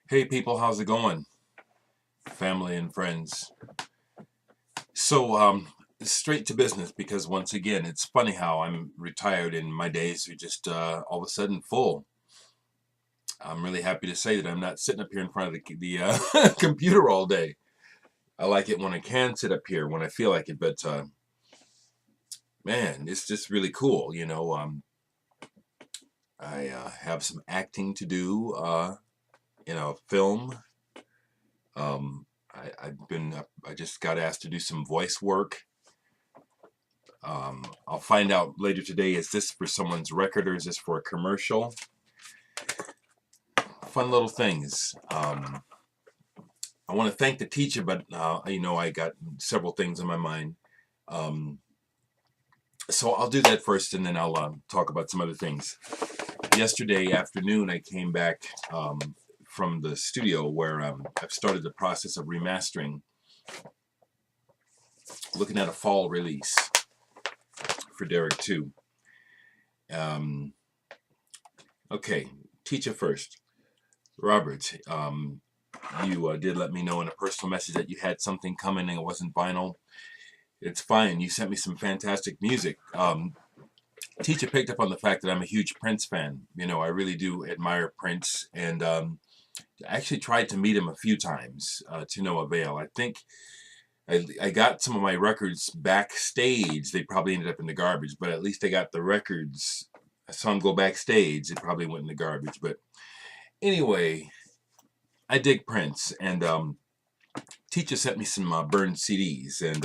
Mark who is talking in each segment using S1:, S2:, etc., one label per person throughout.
S1: Hey people, how's it going? Family and friends. So, straight to business because once again, it's funny how I'm retired and my days are just all of a sudden full. I'm really happy to say that I'm not sitting up here in front of the computer all day. I like it when I can sit up here when I feel like it, but man, it's just really cool. I have some acting to do in a film. I just got asked to do some voice work. I'll find out later today, is this for someone's record or is this for a commercial? Fun little things. I want to thank the teacher, but I got several things on my mind. Um, so I'll do that first and then I'll talk about some other things. Yesterday afternoon, I came back from the studio where I've started the process of remastering, looking at a fall release for Dereck 2. Okay, teacher first. Robert, you did let me know in a personal message that you had something coming and it wasn't vinyl. It's fine. You sent me some fantastic music. Teacher picked up on the fact that I'm a huge Prince fan. I really do admire Prince, and I actually tried to meet him a few times to no avail. I think I got some of my records backstage. They probably ended up in the garbage, but at least I got the records. I saw him go backstage. It probably went in the garbage, but anyway, I dig Prince, and teacher sent me some burned CDs, and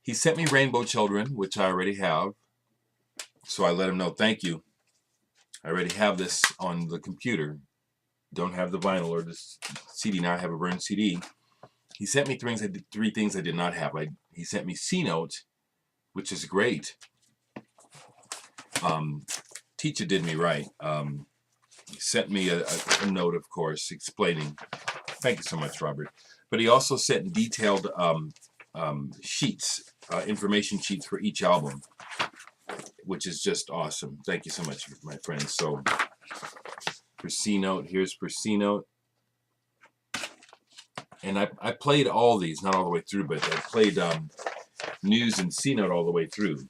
S1: he sent me Rainbow Children, which I already have. So I let him know, thank you. I already have this on the computer. Don't have the vinyl or the CD. Now I have a burned CD. He sent me three things I did not have. He sent me C Note, which is great. Teacher did me right. He sent me a note, of course, explaining. Thank you so much, Robert. But he also sent detailed sheets, information sheets for each album, which is just awesome. Thank you so much, my friends. So for C Note, here's for C Note. And I played all these, not all the way through, but I played News and C Note all the way through.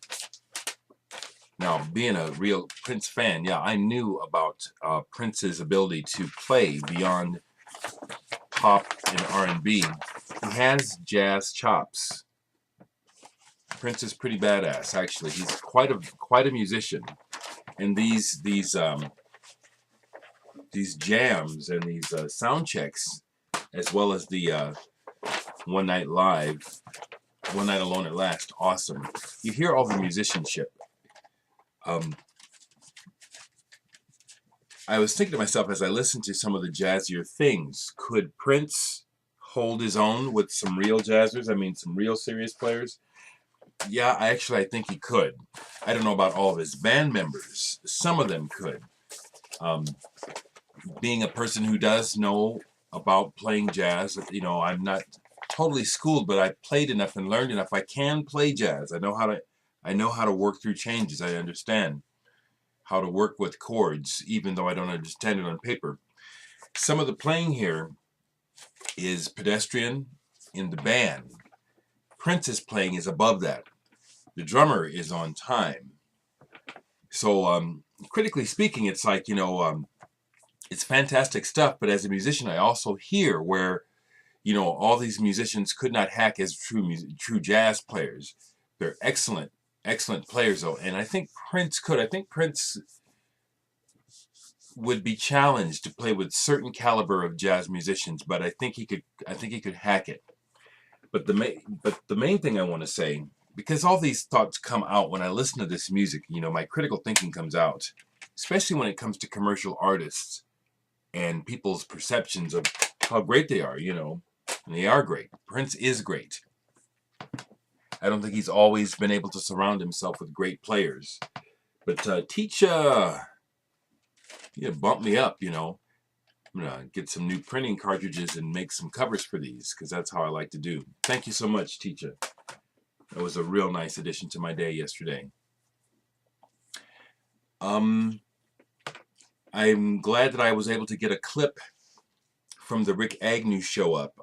S1: Now, being a real Prince fan, yeah, I knew about Prince's ability to play beyond pop and R&B. He has jazz chops. Prince is pretty badass, actually. He's quite a musician, and these jams and these sound checks, as well as the One Night Live, One Night Alone at Last, awesome. You hear all the musicianship. I was thinking to myself as I listened to some of the jazzier things, could Prince hold his own with some real jazzers? I mean, some real serious players? Yeah, I think he could. I don't know about all of his band members. Some of them could. Being a person who does know about playing jazz, I'm not totally schooled, but I played enough and learned enough. I can play jazz. I know how to work through changes. I understand how to work with chords, even though I don't understand it on paper. Some of the playing here is pedestrian in the band. Prince's playing is above that. The drummer is on time. So critically speaking, it's like, it's fantastic stuff, but as a musician, I also hear where, all these musicians could not hack as true jazz players. They're excellent players, though, and I think Prince could. I think Prince would be challenged to play with certain caliber of jazz musicians, but I think he could hack it. But the main thing I want to say, because all these thoughts come out when I listen to this music, my critical thinking comes out, especially when it comes to commercial artists and people's perceptions of how great they are, and they are great. Prince is great. I don't think he's always been able to surround himself with great players. But Teacher, bump me up, I'm going to get some new printing cartridges and make some covers for these, because that's how I like to do. Thank you so much, Teacher. It was a real nice addition to my day yesterday. I'm glad that I was able to get a clip from the Rick Agnew show up.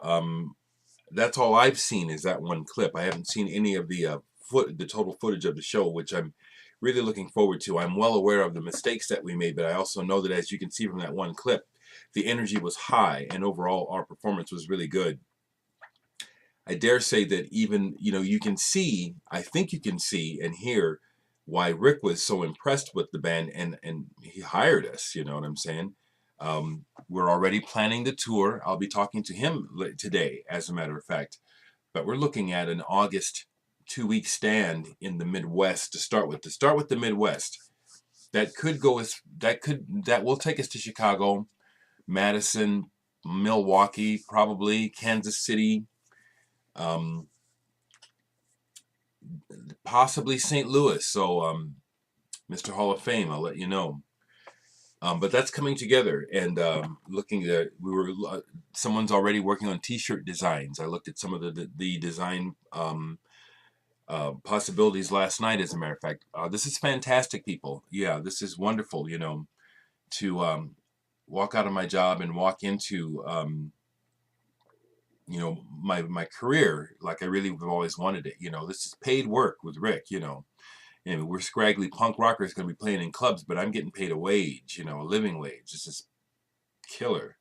S1: That's all I've seen is that one clip. I haven't seen any of the the total footage of the show, which I'm really looking forward to. I'm well aware of the mistakes that we made, but I also know that, as you can see from that one clip, the energy was high, and overall our performance was really good. I dare say that even, you can see, I think you can see and hear why Rick was so impressed with the band, and he hired us, you know what I'm saying? We're already planning the tour. I'll be talking to him today, as a matter of fact. But we're looking at an August 2-week stand in the Midwest to start with. To start with the Midwest, that will take us to Chicago, Madison, Milwaukee, probably Kansas City, possibly St. Louis. So, Mr. Hall of Fame, I'll let you know. But that's coming together, and looking at, someone's already working on T-shirt designs. I looked at some of the design possibilities last night, as a matter of fact. This is fantastic, people. Yeah, this is wonderful, to walk out of my job and walk into, my career like I really have always wanted it. This is paid work with Rick, and we're scraggly punk rockers going to be playing in clubs, but I'm getting paid a wage, a living wage. This is killer.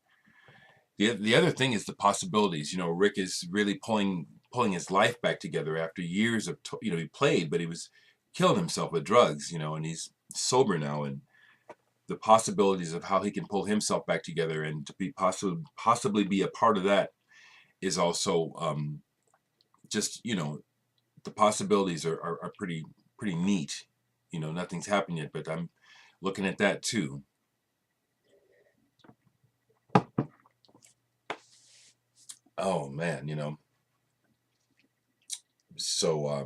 S1: The other thing is the possibilities. Rick is really pulling his life back together after years of, he played, but he was killing himself with drugs, and he's sober now, and the possibilities of how he can pull himself back together and to be possibly be a part of that is also just, the possibilities are pretty neat. Nothing's happened yet, but I'm looking at that too. Oh man, so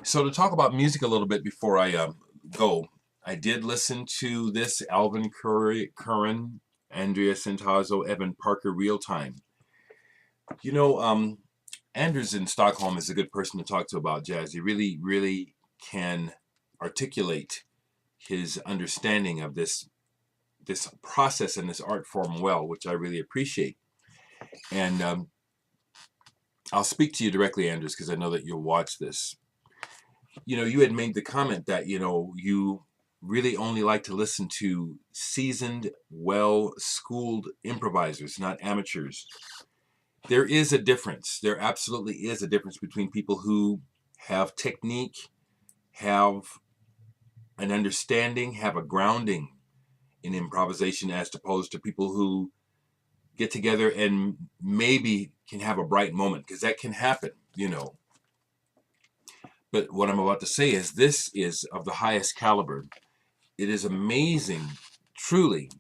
S1: so to talk about music a little bit before I go, I did listen to this Alvin Curran, Andrea Centazzo, Evan Parker Real Time. Anders in Stockholm is a good person to talk to about jazz. He really, really can articulate his understanding of this process and this art form well, which I really appreciate. And I'll speak to you directly, Anders, because I know that you'll watch this. You had made the comment that, you really only like to listen to seasoned, well-schooled improvisers, not amateurs. There is a difference. There absolutely is a difference between people who have technique, have an understanding, have a grounding in improvisation, as opposed to people who get together and maybe can have a bright moment, because that can happen, But what I'm about to say is this is of the highest caliber. It is amazing, truly,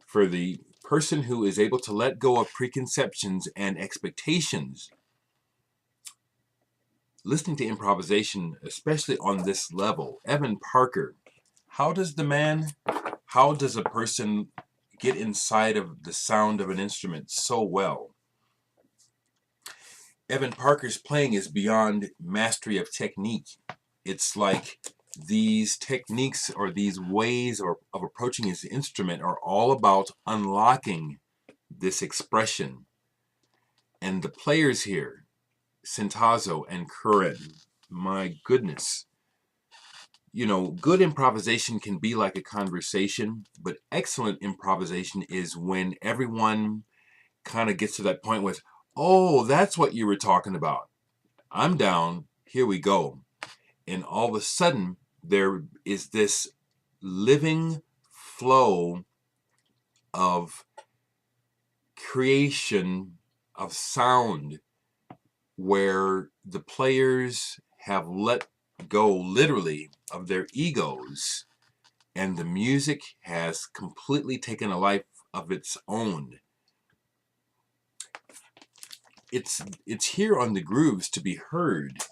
S1: for the person who is able to let go of preconceptions and expectations. Listening to improvisation, especially on this level, Evan Parker, how does a person get inside of the sound of an instrument so well? Evan Parker's playing is beyond mastery of technique. It's like these techniques or these ways of approaching his instrument are all about unlocking this expression. And the players here, Centazzo and Curran, my goodness. Good improvisation can be like a conversation, but excellent improvisation is when everyone kind of gets to that point with, oh, that's what you were talking about. I'm down. Here we go. And all of a sudden, there is this living flow of creation of sound where the players have let go literally of their egos, and the music has completely taken a life of its own. It's here on the grooves to be heard.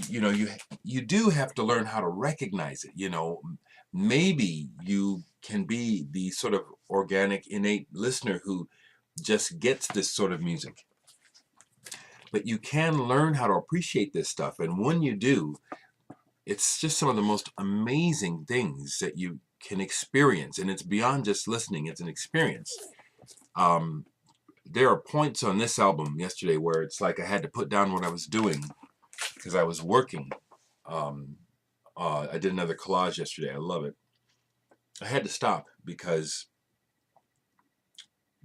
S1: You do have to learn how to recognize it. Maybe you can be the sort of organic, innate listener who just gets this sort of music. But you can learn how to appreciate this stuff. And when you do, it's just some of the most amazing things that can experience, and it's beyond just listening, it's an experience. There are points on this album yesterday where it's like I had to put down what I was doing because I was working. I did another collage yesterday. I love it. I had to stop because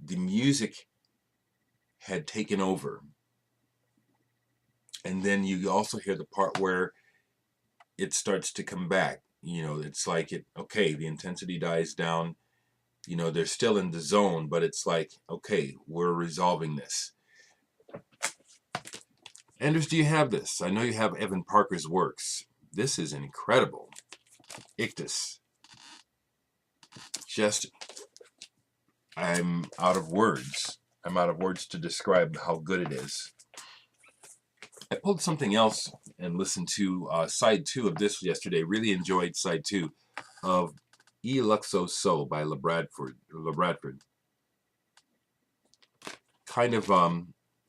S1: the music had taken over. And then you also hear the part where it starts to come back. It's like okay, the intensity dies down. They're still in the zone, but it's like, okay, we're resolving this. Anders, do you have this? I know you have Evan Parker's works. This is incredible. Ictus. Just, I'm out of words. I'm out of words to describe how good it is. I pulled something else and listened to side 2 of this yesterday. Really enjoyed side 2 of E Luxo So by LaBradford. Kind of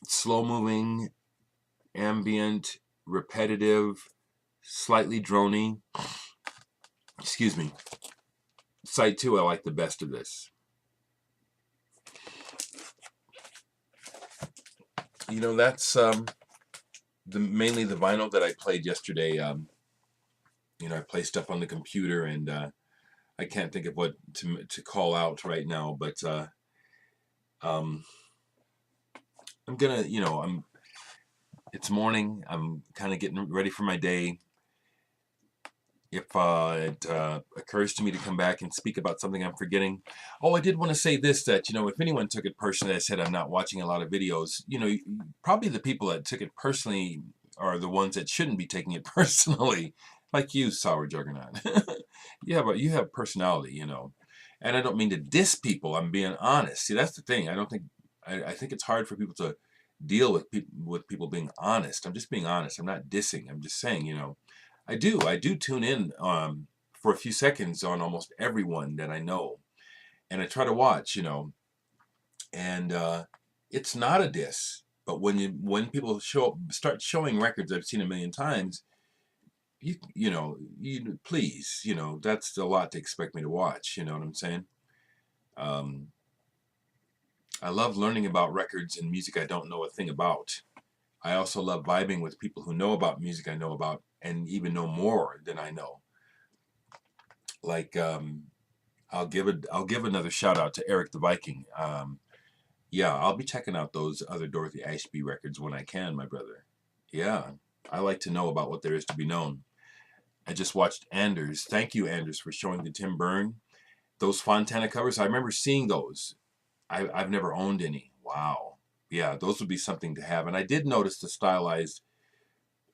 S1: slow-moving, ambient, repetitive, slightly drony. Excuse me. Side 2 I like the best of this. That's mainly the vinyl that I played yesterday. I play stuff on the computer, and I can't think of what to call out right now, but I'm gonna, it's morning. I'm kind of getting ready for my day. If it occurs to me to come back and speak about something I'm forgetting. Oh, I did want to say this, that, if anyone took it personally, I said I'm not watching a lot of videos. Probably the people that took it personally are the ones that shouldn't be taking it personally. Like you, Sour Juggernaut. You have personality, And I don't mean to diss people. I'm being honest. See, that's the thing. I think it's hard for people to deal with people being honest. I'm just being honest. I'm not dissing. I'm just saying, I do tune in for a few seconds on almost everyone that I know, and I try to watch, and it's not a diss. But when people start showing records I've seen a million times, you please, that's a lot to expect me to watch. You know what I'm saying? I love learning about records and music I don't know a thing about. I also love vibing with people who know about music I know about and even know more than I know. Like, I'll give another shout out to Eric the Viking. Yeah, I'll be checking out those other Dorothy Ashby records when I can, my brother. Yeah, I like to know about what there is to be known. I just watched Anders. Thank you, Anders, for showing the Tim Byrne. Those Fontana covers, I remember seeing those. I've never owned any. Wow. Yeah, those would be something to have. And I did notice the stylized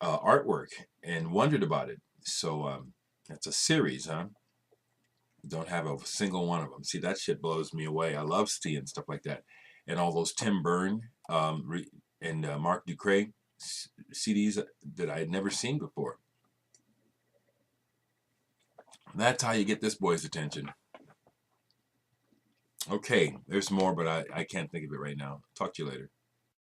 S1: artwork and wondered about it. So that's a series, huh? Don't have a single one of them. See, that shit blows me away. I love seeing stuff like that. And all those Tim Byrne and Mark Ducre CDs that I had never seen before. That's how you get this boy's attention. Okay, there's more, but I can't think of it right now. Talk to you later.